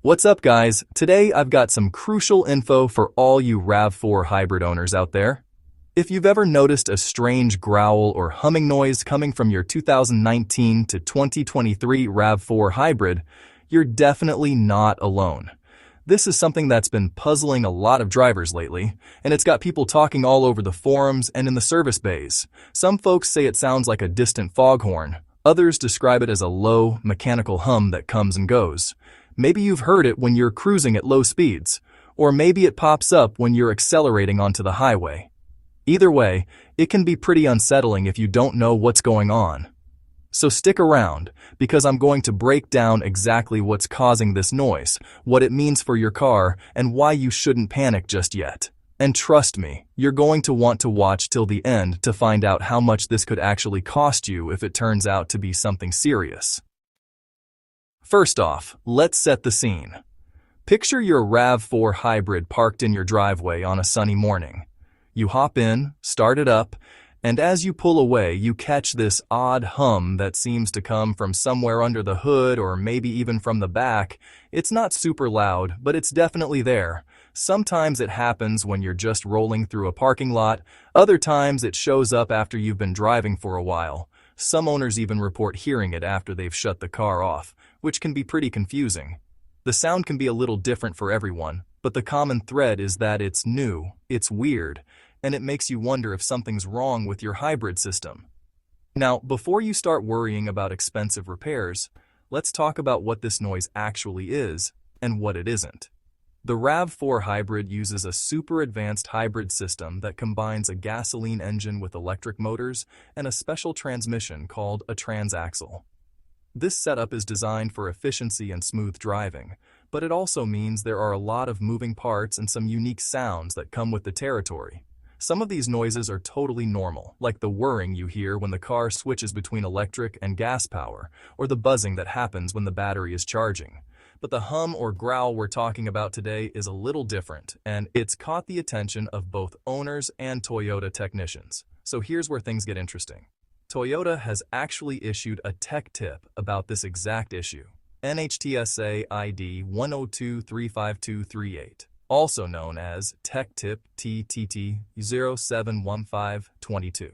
What's up, guys? Today I've got some crucial info for all you RAV4 Hybrid owners out there. If you've ever noticed a strange growl or humming noise coming from your 2019 to 2023 RAV4 Hybrid, you're definitely not alone. This is something that's been puzzling a lot of drivers lately, and it's got people talking all over the forums and in the service bays. Some folks say it sounds like a distant foghorn. Others describe it as a low, mechanical hum that comes and goes. Maybe you've heard it when you're cruising at low speeds, or maybe it pops up when you're accelerating onto the highway. Either way, it can be pretty unsettling if you don't know what's going on. So stick around, because I'm going to break down exactly what's causing this noise, what it means for your car, and why you shouldn't panic just yet. And trust me, you're going to want to watch till the end to find out how much this could actually cost you if it turns out to be something serious. First off, let's set the scene. Picture your RAV4 Hybrid parked in your driveway on a sunny morning. You hop in, start it up, and as you pull away, you catch this odd hum that seems to come from somewhere under the hood or maybe even from the back. It's not super loud, but it's definitely there. Sometimes it happens when you're just rolling through a parking lot. Other times it shows up after you've been driving for a while. Some owners even report hearing it after they've shut the car off, which can be pretty confusing. The sound can be a little different for everyone, but the common thread is that it's new, it's weird, and it makes you wonder if something's wrong with your hybrid system. Now, before you start worrying about expensive repairs, let's talk about what this noise actually is and what it isn't. The RAV4 Hybrid uses a super advanced hybrid system that combines a gasoline engine with electric motors and a special transmission called a transaxle. This setup is designed for efficiency and smooth driving, but it also means there are a lot of moving parts and some unique sounds that come with the territory. Some of these noises are totally normal, like the whirring you hear when the car switches between electric and gas power, or the buzzing that happens when the battery is charging. But the hum or growl we're talking about today is a little different, and it's caught the attention of both owners and Toyota technicians. So here's where things get interesting. Toyota has actually issued a tech tip about this exact issue, NHTSA ID 102-35238. Also known as Tech Tip TTT 071522.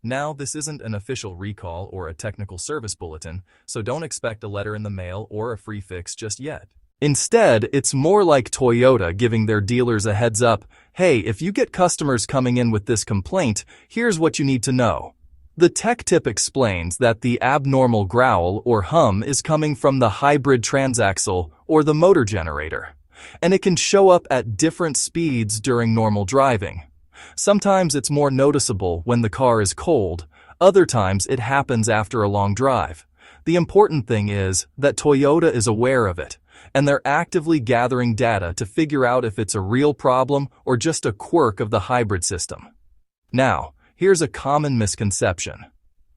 Now, this isn't an official recall or a technical service bulletin, so don't expect a letter in the mail or a free fix just yet. Instead, it's more like Toyota giving their dealers a heads up, hey, if you get customers coming in with this complaint, here's what you need to know. The tech tip explains that the abnormal growl or hum is coming from the hybrid transaxle or the motor generator, and it can show up at different speeds during normal driving. Sometimes it's more noticeable when the car is cold, other times it happens after a long drive. The important thing is that Toyota is aware of it, and they're actively gathering data to figure out if it's a real problem or just a quirk of the hybrid system. Now, here's a common misconception.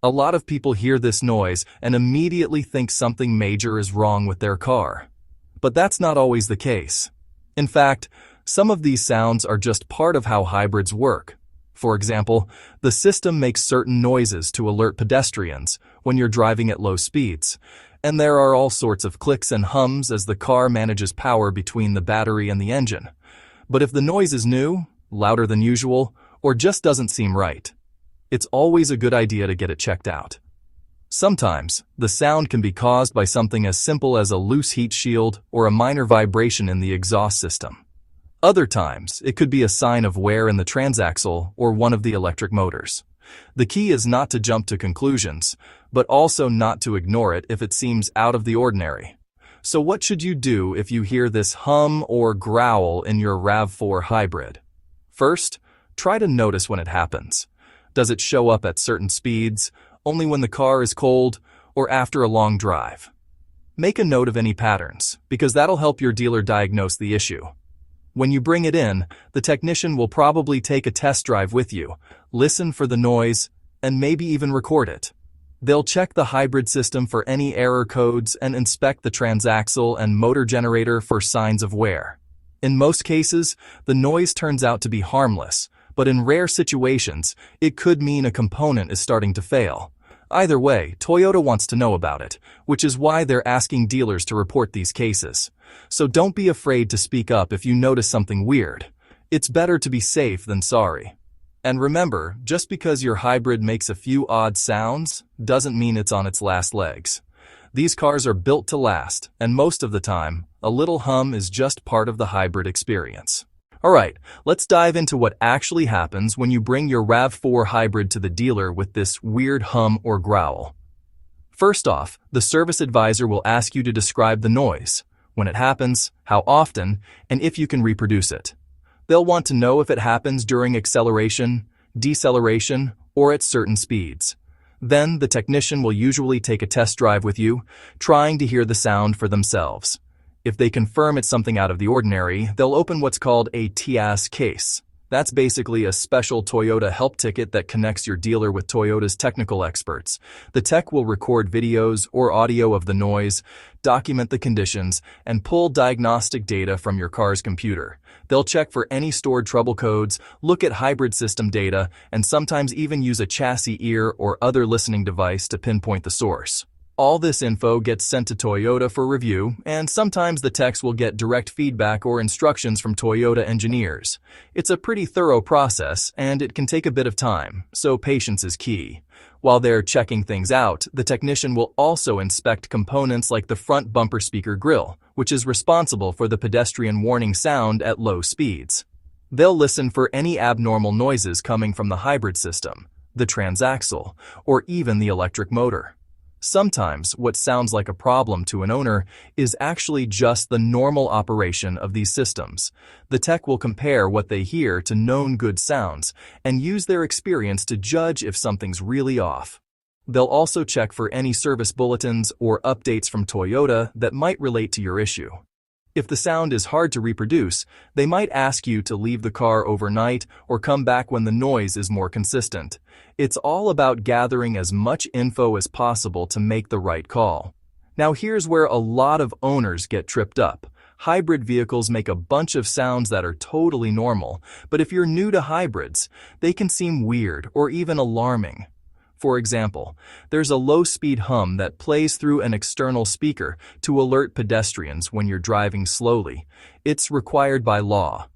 A lot of people hear this noise and immediately think something major is wrong with their car. But that's not always the case. In fact, some of these sounds are just part of how hybrids work. For example, the system makes certain noises to alert pedestrians when you're driving at low speeds, and there are all sorts of clicks and hums as the car manages power between the battery and the engine. But if the noise is new, louder than usual, or just doesn't seem right, it's always a good idea to get it checked out. Sometimes, the sound can be caused by something as simple as a loose heat shield or a minor vibration in the exhaust system. Other times, it could be a sign of wear in the transaxle or one of the electric motors. The key is not to jump to conclusions, but also not to ignore it if it seems out of the ordinary. So what should you do if you hear this hum or growl in your RAV4 Hybrid? First, try to notice when it happens. Does it show up at certain speeds, only when the car is cold, or after a long drive? Make a note of any patterns, because that'll help your dealer diagnose the issue. When you bring it in, the technician will probably take a test drive with you, listen for the noise, and maybe even record it. They'll check the hybrid system for any error codes and inspect the transaxle and motor generator for signs of wear. In most cases, the noise turns out to be harmless, but in rare situations, it could mean a component is starting to fail. Either way, Toyota wants to know about it, which is why they're asking dealers to report these cases. So don't be afraid to speak up if you notice something weird. It's better to be safe than sorry. And remember, just because your hybrid makes a few odd sounds, doesn't mean it's on its last legs. These cars are built to last, and most of the time, a little hum is just part of the hybrid experience. Alright, let's dive into what actually happens when you bring your RAV4 Hybrid to the dealer with this weird hum or growl. First off, the service advisor will ask you to describe the noise, when it happens, how often, and if you can reproduce it. They'll want to know if it happens during acceleration, deceleration, or at certain speeds. Then the technician will usually take a test drive with you, trying to hear the sound for themselves. If they confirm it's something out of the ordinary, they'll open what's called a NHTSA case. That's basically a special Toyota help ticket that connects your dealer with Toyota's technical experts. The tech will record videos or audio of the noise, document the conditions, and pull diagnostic data from your car's computer. They'll check for any stored trouble codes, look at hybrid system data, and sometimes even use a chassis ear or other listening device to pinpoint the source. All this info gets sent to Toyota for review, and sometimes the techs will get direct feedback or instructions from Toyota engineers. It's a pretty thorough process, and it can take a bit of time, so patience is key. While they're checking things out, the technician will also inspect components like the front bumper speaker grille, which is responsible for the pedestrian warning sound at low speeds. They'll listen for any abnormal noises coming from the hybrid system, the transaxle, or even the electric motor. Sometimes what sounds like a problem to an owner is actually just the normal operation of these systems. The tech will compare what they hear to known good sounds and use their experience to judge if something's really off. They'll also check for any service bulletins or updates from Toyota that might relate to your issue. If the sound is hard to reproduce, they might ask you to leave the car overnight or come back when the noise is more consistent. It's all about gathering as much info as possible to make the right call. Now here's where a lot of owners get tripped up. Hybrid vehicles make a bunch of sounds that are totally normal, but if you're new to hybrids, they can seem weird or even alarming. For example, there's a low-speed hum that plays through an external speaker to alert pedestrians when you're driving slowly. It's required by law.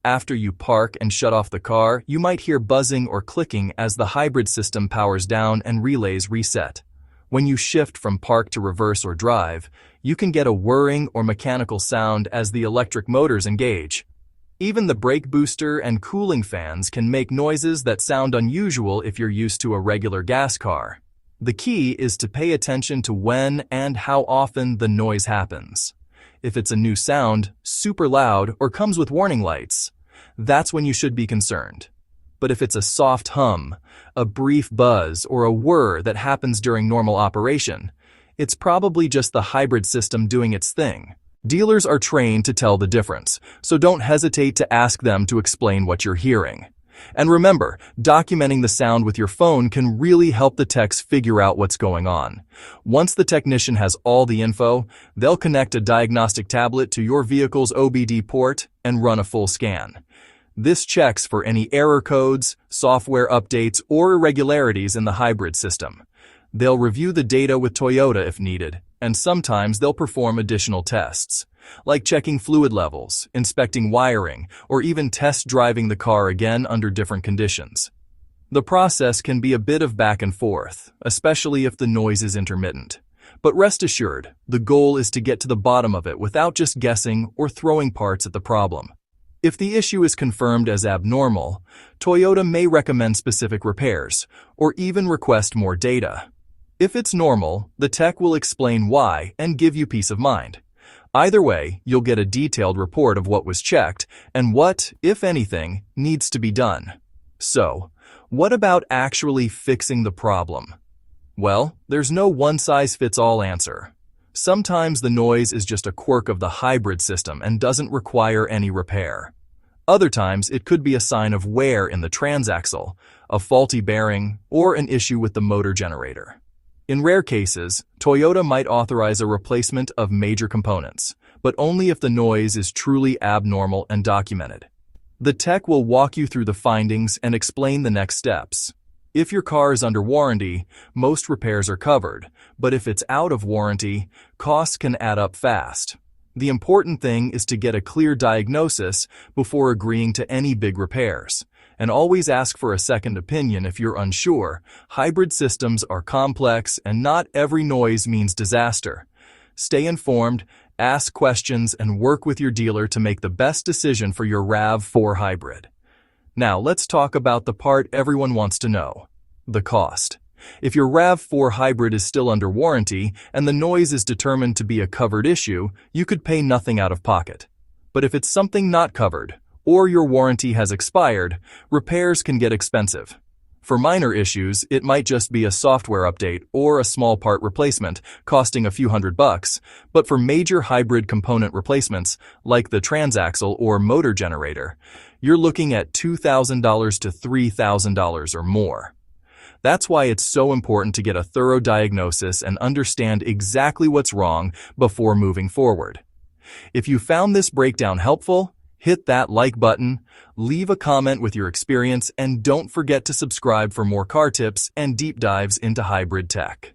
After you park and shut off the car, you might hear buzzing or clicking as the hybrid system powers down and relays reset. When you shift from park to reverse or drive, you can get a whirring or mechanical sound as the electric motors engage. Even the brake booster and cooling fans can make noises that sound unusual if you're used to a regular gas car. The key is to pay attention to when and how often the noise happens. If it's a new sound, super loud, or comes with warning lights, that's when you should be concerned. But if it's a soft hum, a brief buzz, or a whir that happens during normal operation, it's probably just the hybrid system doing its thing. Dealers are trained to tell the difference, so don't hesitate to ask them to explain what you're hearing. And remember, documenting the sound with your phone can really help the techs figure out what's going on. Once the technician has all the info, they'll connect a diagnostic tablet to your vehicle's OBD port and run a full scan. This checks for any error codes, software updates, or irregularities in the hybrid system. They'll review the data with Toyota if needed, and sometimes they'll perform additional tests, like checking fluid levels, inspecting wiring, or even test driving the car again under different conditions. The process can be a bit of back and forth, especially if the noise is intermittent. But rest assured, the goal is to get to the bottom of it without just guessing or throwing parts at the problem. If the issue is confirmed as abnormal, Toyota may recommend specific repairs, or even request more data. If it's normal, the tech will explain why and give you peace of mind. Either way, you'll get a detailed report of what was checked and what, if anything, needs to be done. So, what about actually fixing the problem? Well, there's no one-size-fits-all answer. Sometimes the noise is just a quirk of the hybrid system and doesn't require any repair. Other times, it could be a sign of wear in the transaxle, a faulty bearing, or an issue with the motor generator. In rare cases, Toyota might authorize a replacement of major components, but only if the noise is truly abnormal and documented. The tech will walk you through the findings and explain the next steps. If your car is under warranty, most repairs are covered, but if it's out of warranty, costs can add up fast. The important thing is to get a clear diagnosis before agreeing to any big repairs. And always ask for a second opinion if you're unsure. Hybrid systems are complex and not every noise means disaster. Stay informed, ask questions, and work with your dealer to make the best decision for your RAV4 Hybrid. Now let's talk about the part everyone wants to know: the cost. If your RAV4 Hybrid is still under warranty and the noise is determined to be a covered issue, you could pay nothing out of pocket. But if it's something not covered, or your warranty has expired, repairs can get expensive. For minor issues, it might just be a software update or a small part replacement, costing a few $100, but for major hybrid component replacements, like the transaxle or motor generator, you're looking at $2,000 to $3,000 or more. That's why it's so important to get a thorough diagnosis and understand exactly what's wrong before moving forward. If you found this breakdown helpful, hit that like button, leave a comment with your experience, and don't forget to subscribe for more car tips and deep dives into hybrid tech.